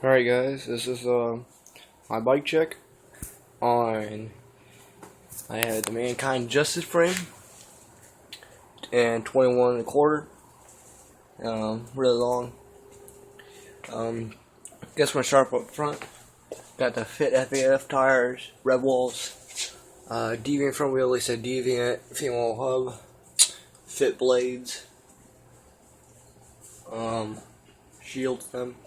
Alright guys, this is my bike check on, I had the Mankind Justice frame and 21 and a quarter, really long. Guess my sharp up front, got the Fit FAF tires, red walls, Deviant front wheel, at least a Deviant female hub, Fit blades, shield stem,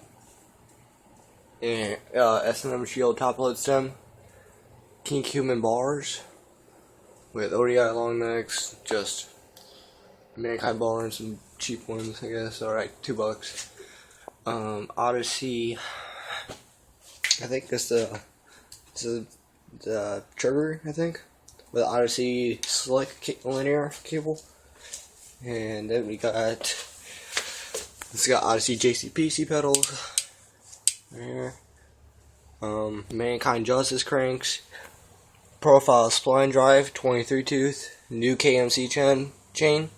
and S&M shield top load stem, King Human bars with ODI long necks, just Mankind bar and some cheap ones, I guess. Alright, $2. Odyssey, I think that's the trigger, I think, with Odyssey Slick linear cable. And then we got Odyssey JCPC pedals there. Mankind Justice cranks, Profile spline drive, 23 tooth, new KMC chain.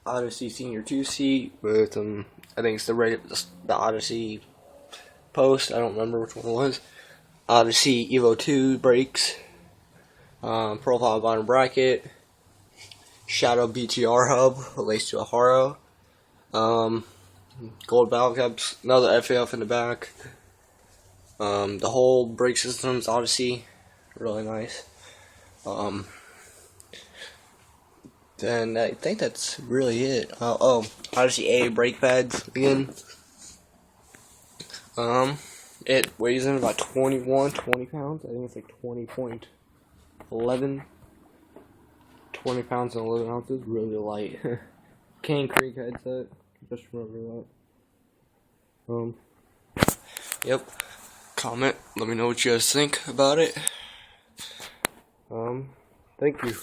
Odyssey Senior 2 seat with I think it's the Odyssey post. I don't remember which one it was. Odyssey Evo 2 brakes. Profile bottom bracket. Shadow BTR hub laced to a Haro. Gold valve caps. Another FAF in the back. The whole brake system's Odyssey, really nice. Then I think that's really it. Odyssey A brake pads again. It weighs in about 20 pounds. I think it's like 20.11. 20 pounds and 11 ounces. Really light. Cane Creek headset. Just remember that. Yep. Comment. Let me know what you guys think about it. Thank you.